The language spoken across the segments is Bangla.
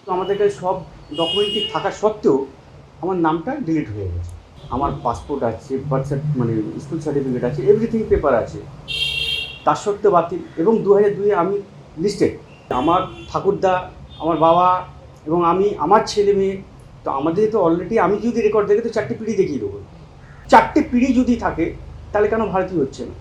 তো আমাদের কাছে সব ডকুমেন্টই থাকা সত্ত্বেও আমার নামটা ডিলিট হয়ে গেছে। আমার পাসপোর্ট আছে, বার্থ মানে স্কুল সার্টিফিকেট আছে, এভরিথিং পেপার আছে, তার সত্ত্বেও বাতিল। এবং 2002-এ আমি লিস্টেড, আমার ঠাকুরদা, আমার বাবা এবং আমি, আমার ছেলে মেয়ে। তো আমাদের তো অলরেডি, আমি যদি রেকর্ড দেখে তো 4টে পিঁড়ি দেখিয়ে দেবো। 4টে পিঁড়ি যদি থাকে তাহলে কেন ভারতীয় হচ্ছে না?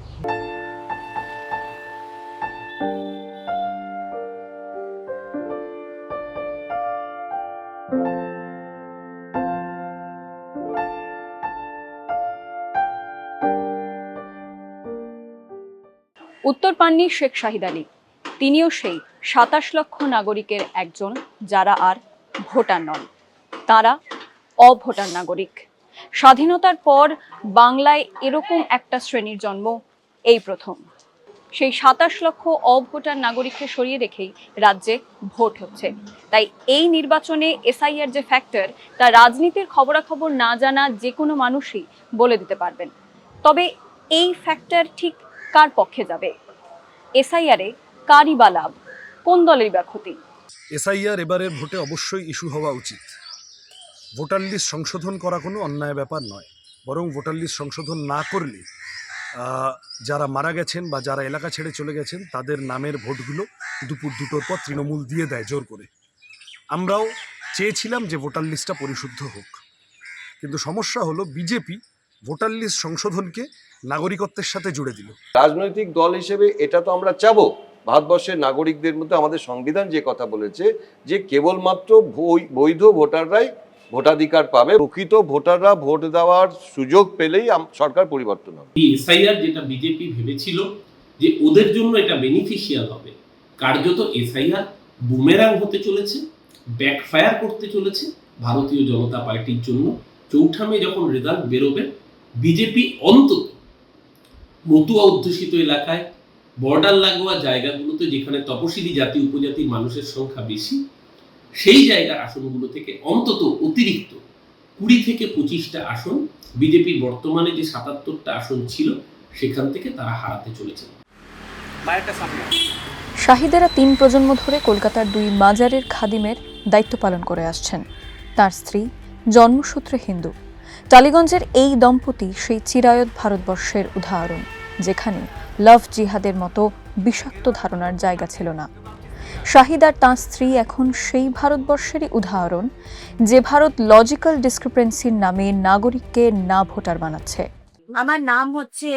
উত্তর পাননি শেখ শাহিদ আলী। তিনিও সেই 27 লক্ষ নাগরিকের একজন যারা আর ভোটার নন, তারা অভোটার নাগরিক। স্বাধীনতার পর বাংলায় এরকম একটা শ্রেণীর জন্ম এই প্রথম। সেই 27 লক্ষ অভোটার নাগরিককে সরিয়ে রেখেই রাজ্যে ভোট হচ্ছে। তাই এই নির্বাচনে এসআইআর যে ফ্যাক্টর, তা রাজনীতির খবরাখবর না জানা যে কোনো মানুষই বলে দিতে পারবেন। তবে এই ফ্যাক্টর ঠিক কার পক্ষে যাবে? এসআইআরে কারই বা লাভ, কোন দলেরই বা ক্ষতি? এসআইআর এবারের ভোটে অবশ্যই ইস্যু হওয়া উচিত। ভোটার লিস্ট সংশোধন করা কোনো অন্যায় ব্যাপার নয়, বরং ভোটার লিস্ট সংশোধন না করলে যারা মারা গেছেন বা যারা এলাকা ছেড়ে চলে গেছেন তাদের নামের ভোটগুলো দুপুর 2টোর পর তৃণমূল দিয়ে দেয় জোর করে। আমরাও চেয়েছিলাম যে ভোটার লিস্টটা পরিশুদ্ধ হোক, কিন্তু সমস্যা হলো বিজেপি ভোটার লিস্ট সংশোধনকে নাগরিকত্বের সাথে জুড়ে দিল। রাজনৈতিক দল হিসেবে এটা তো আমরা চাবো, ভারতবর্ষের নাগরিকদের মধ্যে আমাদের সংবিধান যে কথা বলেছে যে কেবলমাত্র বৈধ ভোটাররাই ভোটাধিকার পাবে, প্রকৃত ভোটাররা ভোট দেওয়ার সুযোগ পেলেই সরকার পরিবর্তন হবে। এসআইআর যেটা বিজেপি ভেবেছিল যে ওদের জন্য এটা বেনিফিশিয়াল হবে, কার্যত এসআইআর বুমেরাং হতে চলেছে, ব্যাকফায়ার করতে চলেছে ভারতীয় জনতা পার্টির জন্য। 4 মে যখন রেজাল্ট বেরোবে, বিজেপি অন্তত মতুয়া অধ্যুষিত এলাকায়, বর্ডার লাগোয়া জায়গাগুলোতে যেখানে তপশিলি জাতি উপজাতির মানুষের সংখ্যা বেশি, সেই জায়গার আসনগুলো থেকে অন্তত অতিরিক্ত 20 থেকে 25টা আসন বিজেপির বর্তমানে যে 77টা আসন ছিল সেখান থেকে তারা হারাতে চলেছে। শাহিদেরা 3 প্রজন্ম ধরে কলকাতার 2 মাজারের খাদিমের দায়িত্ব পালন করে আসছেন। তার স্ত্রী জন্মসূত্রে হিন্দু। টালিগঞ্জের এই দম্পতি সেই চিরায়ত ভারতবর্ষের উদাহরণ, যেখানে লাভ জিহাদের মতো বিষাক্ত ধারণার জায়গা ছিল না। শাহিদ আর তাঁর স্ত্রী এখন সেই ভারতবর্ষেরই উদাহরণ, যে ভারত লজিক্যাল ডিসক্রিপেন্সির নামে নাগরিককে না ভোটার বানাচ্ছে। আমার নাম হচ্ছে,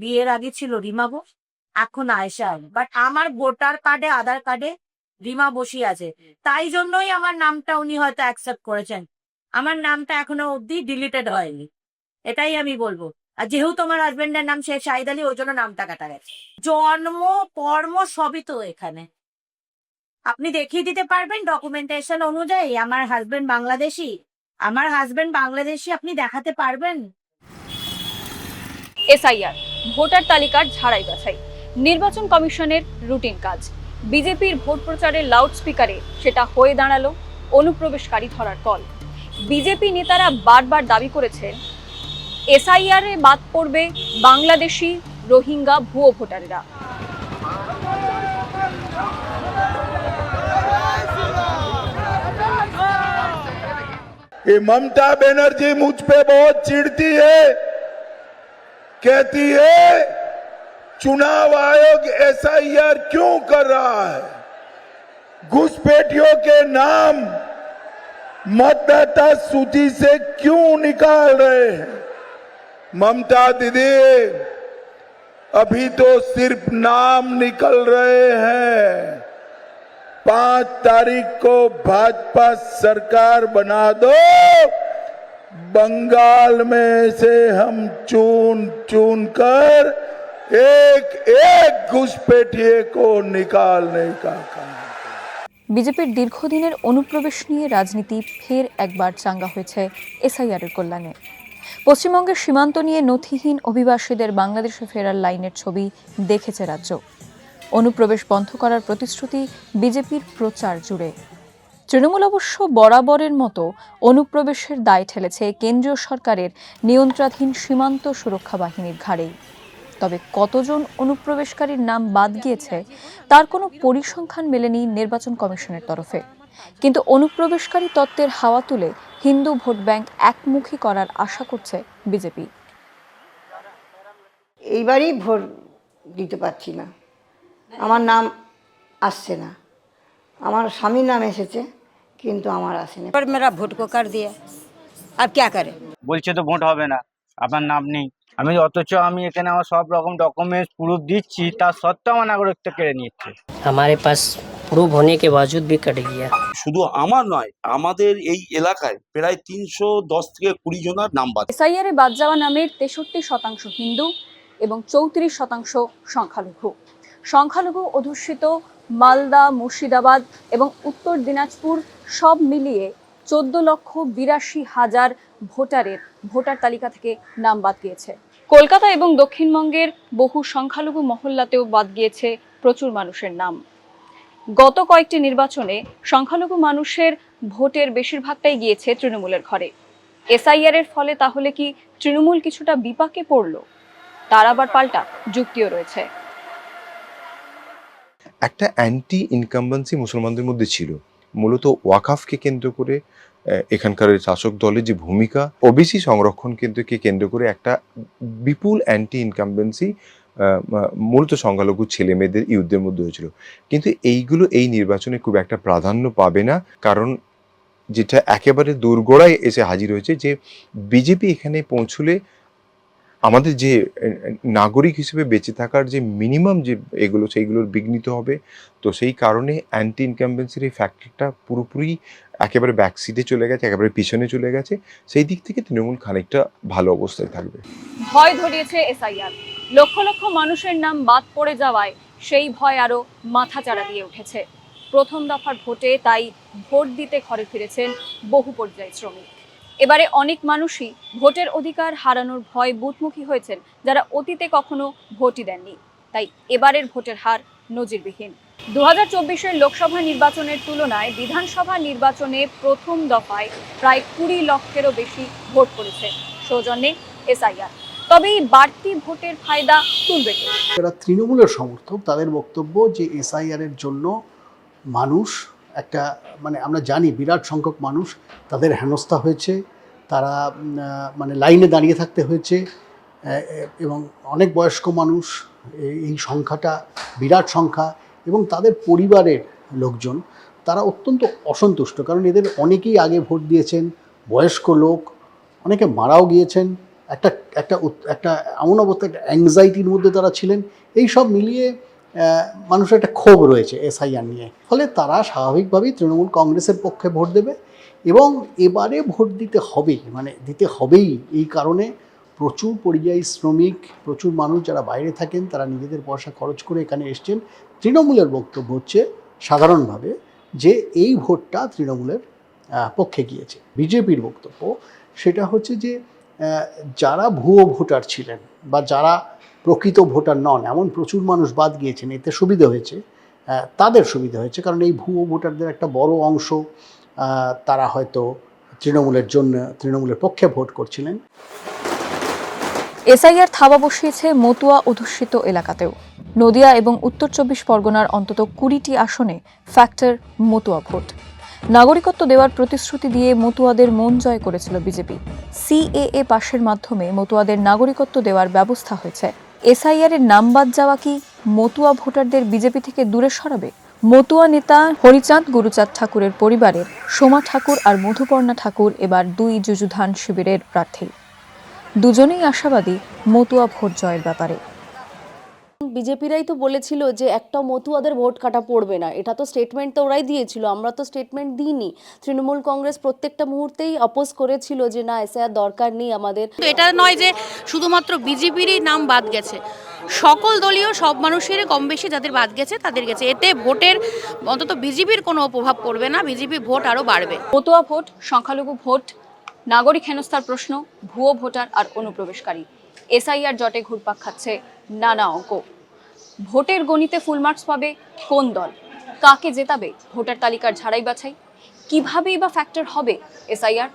বিয়ের আগে ছিল রিমা বোস, এখন আয়েশা, বাট আমার ভোটার কার্ডে, আধার কার্ডে রিমা বসি আছে। তাই জন্যই আমার নামটা উনি হয়তো অ্যাকসেপ্ট করেছেন। আমার নামটা এখনো অব্দি ডিলিটেড হয়নি, এটাই আমি বলবো। আর যেহেতু আমার হাজবেন্ডের নাম শেখ শাহিদ আলী, ওই জন্য নামটা কাটা গেছে। জন্ম কর্ম সবই তো এখানে আপনি দেখিয়ে দিতে পারবেন ডকুমেন্টেশন অনুযায়ী। আমার হাজবেন্ড বাংলাদেশি, আপনি দেখাতে পারবেন? এসআইআর ভোটার তালিকার ঝাড়াই বাছাই নির্বাচন কমিশনের রুটিন কাজ। বিজেপির ভোট প্রচারের লাউডস্পিকারে সেটা হয়ে দাঁড়ালো অনুপ্রবেশকারী ধরার কল। বিজেপি নেতারা বারবার দাবি করেছেন এসআইআর এ বাদ পড়বে বাংলাদেশি, রোহিঙ্গা, ভুয়ো ভোটারেরা। ये ममता बनर्जी मुझ पे बहुत चिढ़ती है, कहती है चुनाव आयोग एसआईआर क्यों कर रहा है, घुसपैठियों के नाम मतदाता सूची से क्यों निकाल रहे हैं। ममता दीदी, अभी तो सिर्फ नाम निकल रहे हैं, 5 तारीख को भाजपा सरकार बना दो, बंगाल में से हम चुन चुन कर एक एक घुसपैठिए को निकालने का काम। বিজেপির দীর্ঘদিনের অনুপ্রবেশ নিয়ে রাজনীতি ফের একবার চাঙ্গা হয়েছে এসআইআরের কল্যাণে। পশ্চিমবঙ্গের সীমান্ত নিয়ে নথিহীন অভিবাসীদের বাংলাদেশে ফেরার লাইনের ছবি দেখেছে রাজ্য। অনুপ্রবেশ বন্ধ করার প্রতিশ্রুতি বিজেপির প্রচার জুড়ে। তৃণমূল অবশ্য বরাবরের মতো অনুপ্রবেশের দায় ঠেলেছে কেন্দ্রীয় সরকারের নিয়ন্ত্রণাধীন সীমান্ত সুরক্ষা বাহিনীর ঘাড়েই। তবে কতজন অনুপ্রবেশকারীর নাম বাদ গিয়েছে তার কোনো পরিসংখ্যান মেলেনি নির্বাচন কমিশনের তরফে। কিন্তু অনুপ্রবেশকারী তত্ত্বের হাওয়া তুলে হিন্দু ভোট ব্যাংক একমুখী করার আশা করছে বিজেপি। এইবারই ভোট দিতে পারছি না, আমার নাম আসছে না। আমার স্বামীর নাম এসেছে কিন্তু আমার আসেনি। पर मेरा ভোট को कर दिया, अब क्या करें? বলছে তো ভোট হবে না, আপনার নাম নেই। অথচ আমি এখানে আমার সব রকম ডকুমেন্টস প্রুফ দিচ্ছি, তা সত্ত্বেও আমার নাগরিকত্ব কেড়ে নিচ্ছে। हमारे पास प्रूफ होने के बावजूद भी कट गया। শুধু আমার নয়, আমাদের এই এলাকায় প্রায় 310 থেকে 20 জনের নাম বাদ। এসআইআরে বাদ যাওয়া নামের 63% হিন্দু এবং 34% সংখ্যালঘু। সংখ্যালঘু অধ্যুষিত মালদা, মুর্শিদাবাদ এবং উত্তর দিনাজপুর সব মিলিয়ে 14,82,000 ভোটারের ভোটার তালিকা থেকে নাম বাদ গিয়েছে। কলকাতা এবং দক্ষিণবঙ্গের বহু সংখ্যালঘু মহল্লাতেও বাদ গিয়েছে প্রচুর মানুষের নাম। গত কয়েকটি নির্বাচনে সংখ্যালঘু মানুষের ভোটের বেশিরভাগটাই গিয়েছে তৃণমূলের ঘরে। এসআইআর এর ফলে তাহলে কি তৃণমূল কিছুটা বিপাকে পড়ল? তার আবার পাল্টা যুক্তিও রয়েছে। একটা অ্যান্টি ইনকামবেন্সি মুসলমানদের মধ্যে ছিল, মূলত ওয়াকাফকে কেন্দ্র করে এখানকার শাসক দলের যে ভূমিকা, ওবিসি সংরক্ষণ কেন্দ্রকে কেন্দ্র করে একটা বিপুল অ্যান্টি ইনকামবেন্সি মূলত সংখ্যালঘু ছেলে মেয়েদের ইউথদের মধ্যে হয়েছিল। কিন্তু এইগুলো এই নির্বাচনে খুব একটা প্রাধান্য পাবে না, কারণ যেটা একেবারে দোরগোড়ায় এসে হাজির হয়েছে যে বিজেপি এখানে পৌঁছলে আমাদের যে নাগরিক হিসেবে বেঁচে থাকার যে মিনিমাম যে এগুলো সেইগুলোর বিঘ্নিত হবে। তো সেই কারণে অ্যান্টি ইনকামবেন্সির এই ফ্যাক্টরটা পুরোপুরি একেবারে ব্যাকসিটে চলে গেছে, একেবারে পিছনে চলে গেছে। সেই দিক থেকে তৃণমূল খানিকটা ভালো অবস্থায় থাকবে। ভয় ধরিয়েছে এসআইআর। লক্ষ লক্ষ মানুষের নাম বাদ পড়ে যাওয়ায় সেই ভয় আরো মাথাচাড়া দিয়ে উঠেছে। প্রথম দফার ভোটে তাই ভোট দিতে ঘরে ফিরেছেন বহু পর্যায়ী শ্রমিক। এবারে অনেক মানুষই ভোটের অধিকার হারানোর ভয় বুথমুখী হয়েছেন, যারা অতীতে কখনো ভোটই দেননি। তাই এবারের ভোটের হার নজিরবিহীন। 2024-এর লোকসভা নির্বাচনের তুলনায় বিধানসভা নির্বাচনে প্রথম দফায় প্রায় 20 লক্ষেরও বেশি ভোট পড়েছে সৌজন্যে এসআইআর। তবে এই বাড়তি ভোটের ফায়দা তুলবে কে? যারা তৃণমূলের সমর্থক তাদের বক্তব্য যে এসআইআর এর জন্য মানুষ একটা আমরা জানি বিরাট সংখ্যক মানুষ তাদের হেনস্থা হয়েছে, তারা লাইনে দাঁড়িয়ে থাকতে হয়েছে, এবং অনেক বয়স্ক মানুষ, এই সংখ্যাটা বিরাট সংখ্যা, এবং তাদের পরিবারের লোকজন তারা অত্যন্ত অসন্তুষ্ট, কারণ এদের অনেকেই আগে ভোট দিয়েছেন, বয়স্ক লোক, অনেকে মারাও গিয়েছেন। একটা একটা একটা এমন অবস্থা, একটা অ্যাংজাইটির মধ্যে তারা ছিলেন। এই সব মিলিয়ে মানুষের একটা ক্ষোভ রয়েছে এসআইআর নিয়ে। ফলে তারা স্বাভাবিকভাবেই তৃণমূল কংগ্রেসের পক্ষে ভোট দেবে, এবং এবারে ভোট দিতে হবেই, দিতে হবেই। এই কারণে প্রচুর পরিযায়ী শ্রমিক, প্রচুর মানুষ যারা বাইরে থাকেন, তারা নিজেদের পয়সা খরচ করে এখানে এসছেন। তৃণমূলের বক্তব্য হচ্ছে সাধারণভাবে যে এই ভোটটা তৃণমূলের পক্ষে গিয়েছে। বিজেপির বক্তব্য সেটা হচ্ছে যে যারা ভুয়ো ভোটার ছিলেন বা যারা প্রকৃত ভোটার নন, এমন প্রচুর মানুষ বাদ গিয়েছেন, এতে সুবিধা হয়েছে, তাদের সুবিধা হয়েছে। কারণ এই ভুয়ো ভোটারদের একটা বড় অংশ তারা হয়তো তৃণমূলের পক্ষে ভোট করছিলেন। এসআইআর থাবা বসিয়েছে মতুয়া অধ্যুষিত এলাকাতেও। নদিয়া এবং উত্তর 24 পরগনার অন্তত 20টি আসনে ফ্যাক্টর মতুয়া ভোট। নাগরিকত্ব দেওয়ার প্রতিশ্রুতি দিয়ে মতুয়াদের মন জয় করেছিল বিজেপি। সিএএ পাশের মাধ্যমে মতুয়াদের নাগরিকত্ব দেওয়ার ব্যবস্থা হয়েছে। এসআইআর এর নাম বাদ যাওয়া কি মতুয়া ভোটারদের বিজেপি থেকে দূরে সরাবে? মতুয়া নেতা হরিচাঁদ গুরুচাঁদ ঠাকুরের পরিবারের সোমা ঠাকুর আর মধুপর্ণা ঠাকুর এবার 2 যুযুধান শিবিরের প্রার্থী। দুজনেই আশাবাদী মতুয়া ভোট জয়ের ব্যাপারে। বিজেপিরাই তো বলেছিল যে একটা মতুয়াদের ভোট কাটা পড়বে না, এটা তো স্টেটমেন্ট তো ওরাই দিয়েছিল, আমরা তো স্টেটমেন্ট দিইনি। তৃণমূল কংগ্রেস প্রত্যেকটা মুহূর্তেই অপোজ করেছিল যে না এসআইআর দরকার নেই আমাদের। এটা নয় যে শুধুমাত্র বিজেপিরই নাম বাদ গেছে, সকল দলীয় সব মানুষের কম বেশি যাদের বাদ গেছে তাদের গেছে। এতে ভোটের অন্তত বিজেপির কোনো প্রভাব পড়বে না, বিজেপি ভোট আরও বাড়বে। মতুয়া ভোট, সংখ্যালঘু ভোট, নাগরিক হেনস্থার প্রশ্ন, ভুয়ো ভোটার আর অনুপ্রবেশকারী, এসআইআর জটে ঘুরপাক খাচ্ছে নানা অঙ্ক। ভোটের গণিতে ফুল মার্কস পাবে কোন দল? কাকে জেতাবে ভোটার তালিকার ঝাড়াই বাছাই? কিভাবেই বা ফ্যাক্টর হবে এসআইআর?